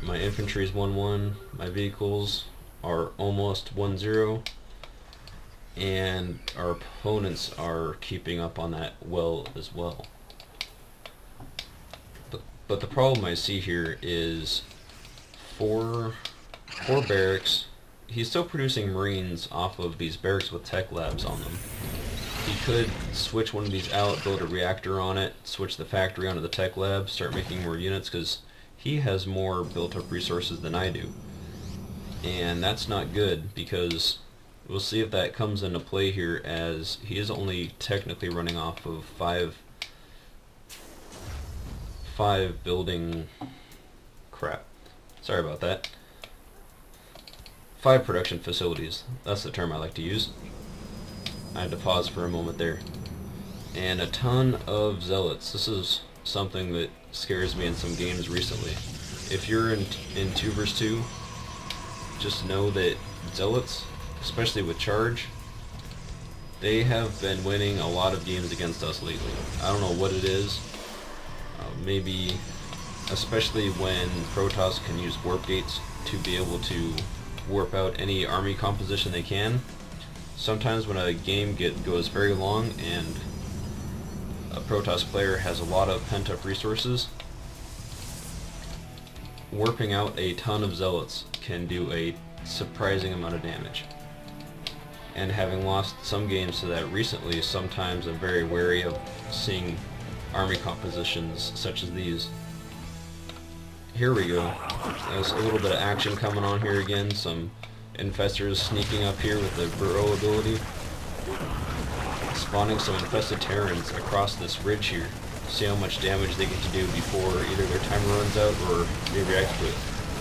My infantry is 1-1. My vehicles are almost 1-0. And our opponents are keeping up on that well as well. But the problem I see here is four barracks. He's still producing Marines off of these barracks with tech labs on them. He could switch one of these out, build a reactor on it, switch the factory onto the tech lab, start making more units, because he has more built-up resources than I do. And that's not good, because we'll see if that comes into play here, as he is only technically running off of five building... crap. Sorry about that. 5 production facilities. That's the term I like to use. I had to pause for a moment there. And a ton of zealots. This is something that scares me in some games recently. If you're in 2 vs 2, just know that zealots, especially with charge, they have been winning a lot of games against us lately. I don't know what it is. Maybe, especially when Protoss can use warp gates to be able to warp out any army composition they can. Sometimes when a game goes very long and a Protoss player has a lot of pent-up resources, warping out a ton of zealots can do a surprising amount of damage. And having lost some games to that recently, sometimes I'm very wary of seeing army compositions such as these. Here we go. There's a little bit of action coming on here again. Some infestors sneaking up here with the burrow ability. Spawning some infested Terrans across this ridge here. See how much damage they get to do before either their timer runs out or they react to it.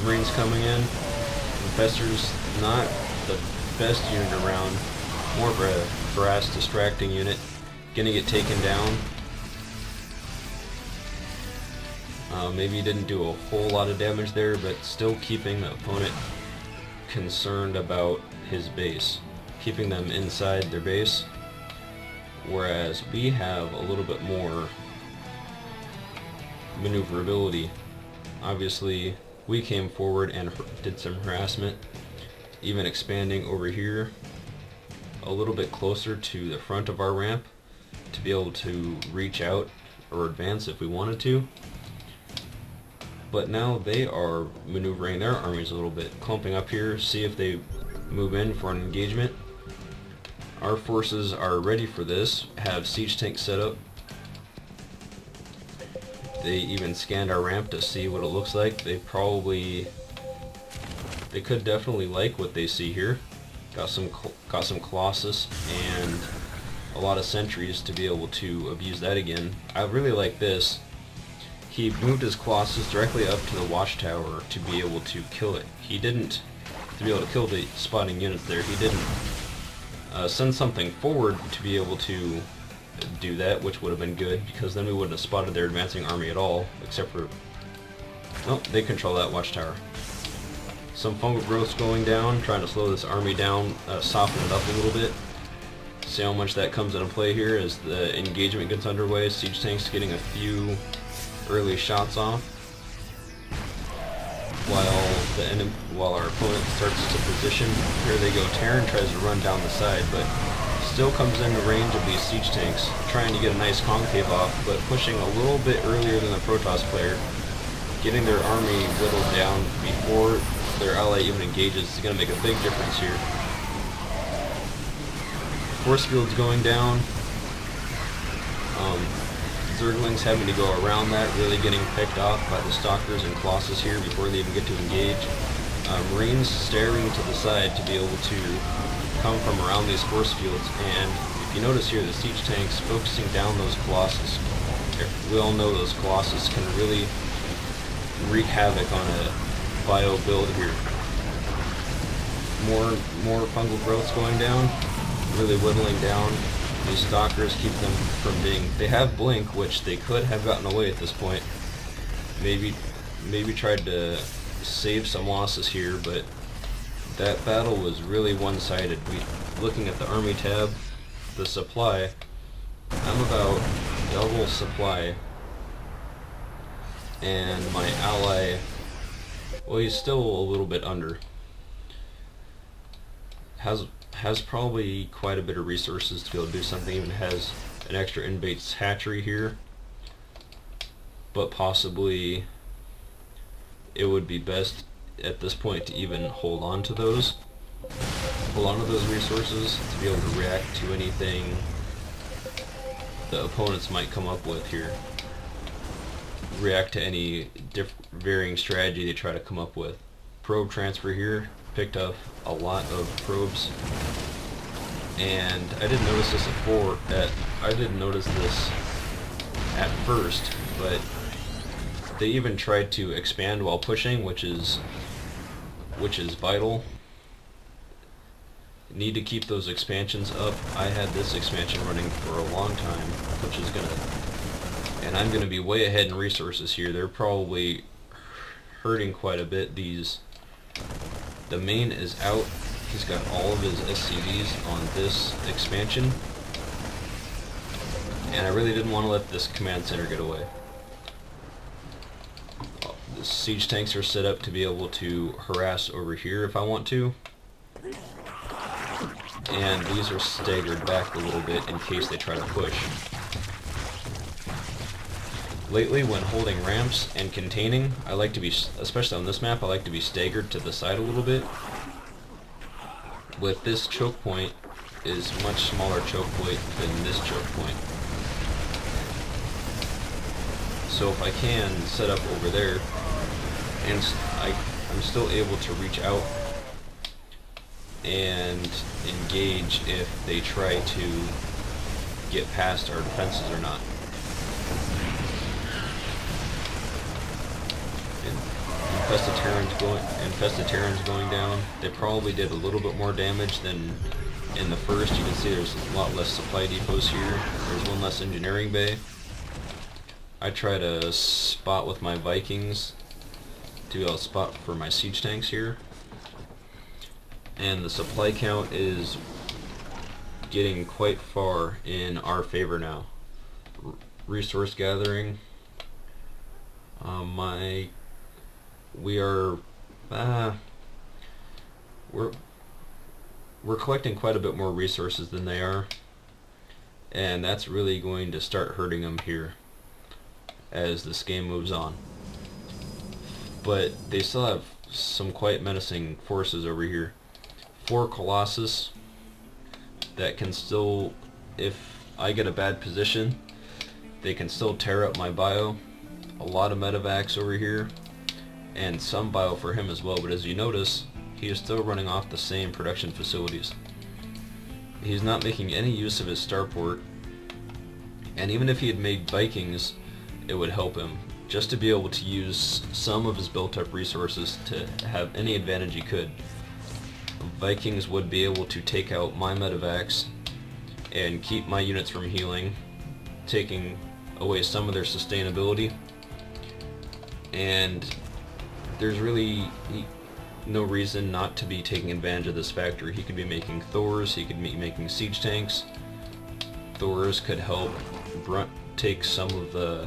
Marines coming in. Infestors, not the best unit around. More of a brass distracting unit. Gonna get taken down. Maybe he didn't do a whole lot of damage there, but still keeping the opponent concerned about his base. Keeping them inside their base. Whereas we have a little bit more maneuverability. Obviously, we came forward and did some harassment, even expanding over here a little bit closer to the front of our ramp to be able to reach out or advance if we wanted to. But now they are maneuvering their armies a little bit, clumping up here, see if they move in for an engagement. Our forces are ready for this, have siege tanks set up. They even scanned our ramp to see what it looks like. They could definitely like what they see here. Got some Colossus and a lot of sentries to be able to abuse that again. I really like this. He moved his Colossus directly up to the watchtower to be able to kill it. He didn't, to be able to kill the spotting units there, he didn't send something forward to be able to do that, which would have been good, because then we wouldn't have spotted their advancing army at all, except for... Nope, they control that watchtower. Some fungal growth's going down, trying to slow this army down, soften it up a little bit. See how much that comes into play here as the engagement gets underway. Siege tanks getting a few early shots off, while our opponent starts to position. Here they go. Terran tries to run down the side, but still comes into range of these siege tanks, trying to get a nice concave off, but pushing a little bit earlier than the Protoss player, getting their army whittled down before their ally even engages is going to make a big difference here. Force field's going down. Zerglings having to go around that, really getting picked off by the Stalkers and Colossus here before they even get to engage. Marines staring to the side to be able to come from around these force fields, and if you notice here, the siege tanks focusing down those Colossus. We all know those Colossus can really wreak havoc on a bio build here. More fungal growths going down, really whittling down. These stalkers keep them from being... They have blink, which they could have gotten away at this point. Maybe tried to save some losses here, but that battle was really one-sided. Looking at the army tab, the supply, I'm about double supply, and my ally Well, he's still a little bit under. Has probably quite a bit of resources to be able to do something. Even has an extra inmates hatchery here, but possibly it would be best at this point to even hold on to those resources to be able to react to anything the opponents might come up with here. React to any varying strategy they try to come up with. Probe transfer here, picked up a lot of probes, and I didn't notice this at first, but they even tried to expand while pushing, which is vital. Need to keep those expansions up. I had this expansion running for a long time, which is and I'm gonna be way ahead in resources here. They're probably hurting quite a bit. The main is out. He's got all of his SCVs on this expansion, and I really didn't want to let this command center get away. The siege tanks are set up to be able to harass over here if I want to, and these are staggered back a little bit in case they try to push. Lately, when holding ramps and containing, I like to be, especially on this map, I like to be staggered to the side a little bit. With this choke point is much smaller choke point than this choke point. So if I can set up over there, and I'm still able to reach out and engage if they try to get past our defenses or not. Infested Terrans going down. They probably did a little bit more damage than in the first. You can see there's a lot less supply depots here. There's one less engineering bay. I try to spot with my Vikings to be able to spot for my siege tanks here. And the supply count is getting quite far in our favor now. Resource gathering. We're collecting quite a bit more resources than they are, and that's really going to start hurting them here as this game moves on. But they still have some quite menacing forces over here. 4 Colossus that can still, if I get a bad position, they can still tear up my bio. A lot of medevacs over here, and some bio for him as well, but as you notice, he is still running off the same production facilities. He's not making any use of his starport, and even if he had made Vikings, it would help him just to be able to use some of his built-up resources to have any advantage he could. Vikings would be able to take out my medevacs and keep my units from healing, taking away some of their sustainability. And there's really no reason not to be taking advantage of this factory. He could be making Thors, he could be making siege tanks. Thors could help take some of the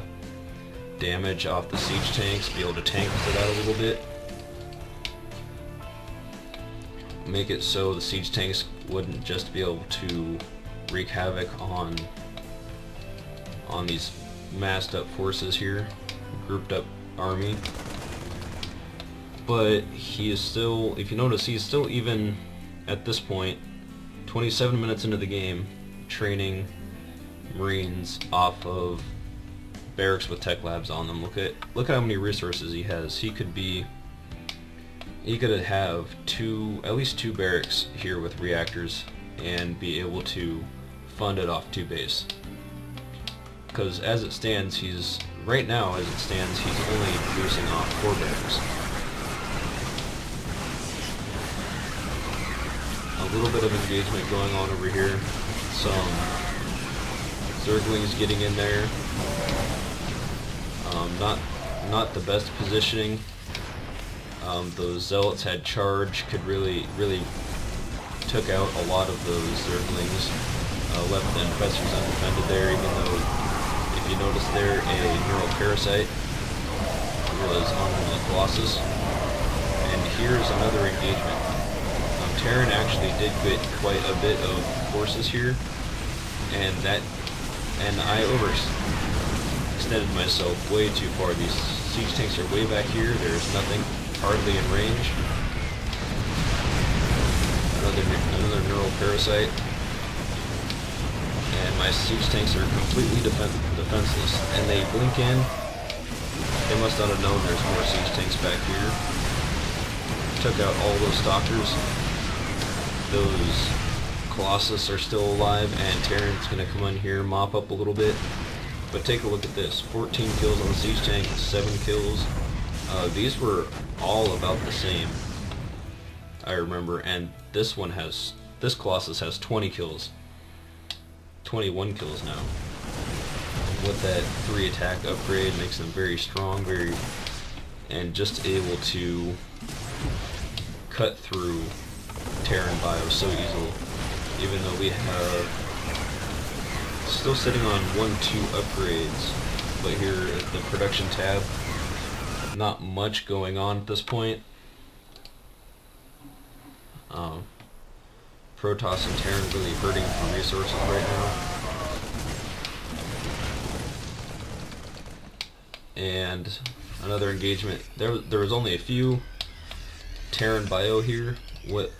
damage off the siege tanks, be able to tank it out a little bit. Make it so the siege tanks wouldn't just be able to wreak havoc on these massed up forces here, grouped up army. But he is still, if you notice, he's still, even at this point, 27 minutes into the game, training Marines off of barracks with tech labs on them. Look at how many resources he has. He could have at least 2 barracks here with reactors and be able to fund it off 2 base. Because as it stands, right now he's only producing off 4 barracks. A little bit of engagement going on over here. Some Zerglings getting in there. Not the best positioning. Those Zealots had charge, could really took out a lot of those Zerglings. Left the Infestors undefended there, even though, if you notice there, a neural parasite was on one of the Colossus. engagement. Terran actually did get quite a bit of forces here, and I overextended myself way too far. These siege tanks are way back here. There's nothing hardly in range. Another neural parasite. And my siege tanks are completely defenseless. And they blink in. They must not have known there's more siege tanks back here. Took out all those stalkers. Those Colossus are still alive, and Terran's going to come in here, mop up a little bit. But take a look at this. 14 kills on the siege tank, 7 kills. These were all about the same, I remember, and this Colossus has 20 kills. 21 kills now. With that 3 attack upgrade, makes them very strong, and just able to cut through Terran bio so easily. Even though we have still sitting on 1-2 upgrades, but here at the production tab, not much going on at this point. Protoss and Terran really hurting for resources right now. And another engagement. There was only a few Terran bio here,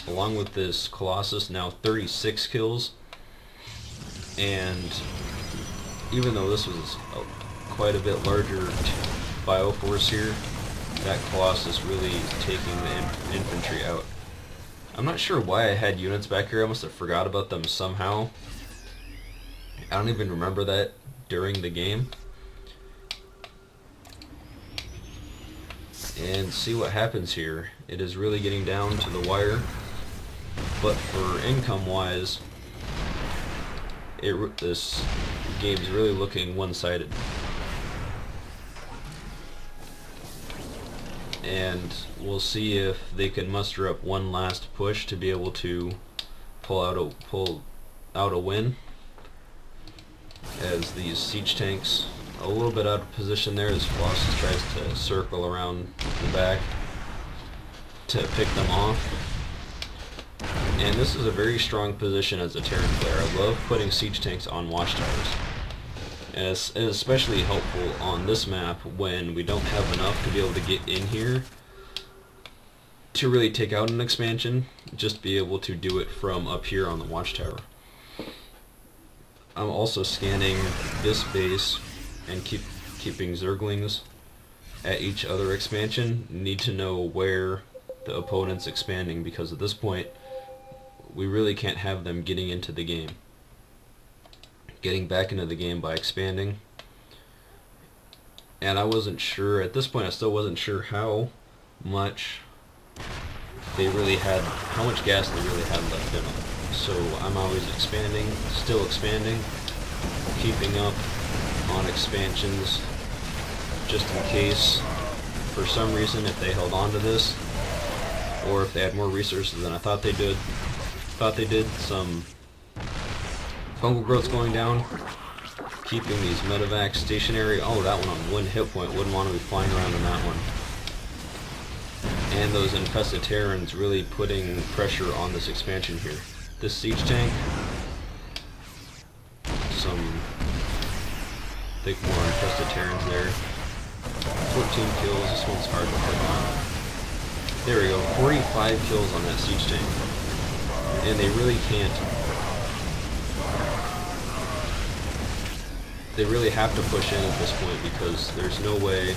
along with this Colossus, now 36 kills. And even though this was quite a bit larger bio force here, that Colossus really taking the infantry out. I'm not sure why I had units back here. I must have forgot about them somehow. I don't even remember that during the game. And see what happens here. It is really getting down to the wire. But for income wise, this game's really looking one-sided. And we'll see if they can muster up one last push to be able to pull out a win. As these siege tanks a little bit out of position there, as Colossus tries to circle around the back to pick them off. And this is a very strong position as a Terran player. I love putting siege tanks on watchtowers. And it's especially helpful on this map when we don't have enough to be able to get in here to really take out an expansion, just be able to do it from up here on the watchtower. I'm also scanning this base and keeping Zerglings at each other expansion. Need to know where the opponent's expanding, because at this point we really can't have them getting into the game. Getting back into the game by expanding. And I wasn't sure, at this point I still wasn't sure how much gas they really had left in them. So I'm always expanding, still expanding, keeping up on expansions, just in case, for some reason, if they held on to this, or if they had more resources than I thought they did, some fungal growth's going down, keeping these medevacs stationary. Oh, that one on 1 hit point, wouldn't want to be flying around on that one. And those infested Terrans really putting pressure on this expansion here. This siege tank, some thick more infested Terrans there. 14 kills, this one's hard to hit on. There we go, 45 kills on that siege tank. And they really can't. They really have to push in at this point, because there's no way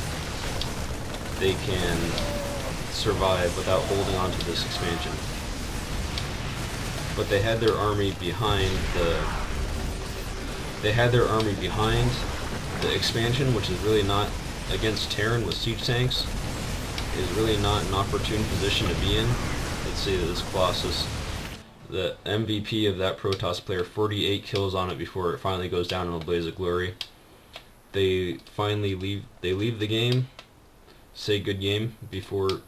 they can survive without holding on to this expansion. But they had their army behind the expansion, which is really not, against Terran with siege tanks, is really not an opportune position to be in. Let's see this Colossus, the MVP of that Protoss player, 48 kills on it before it finally goes down in a blaze of glory. They finally leave the game, say good game before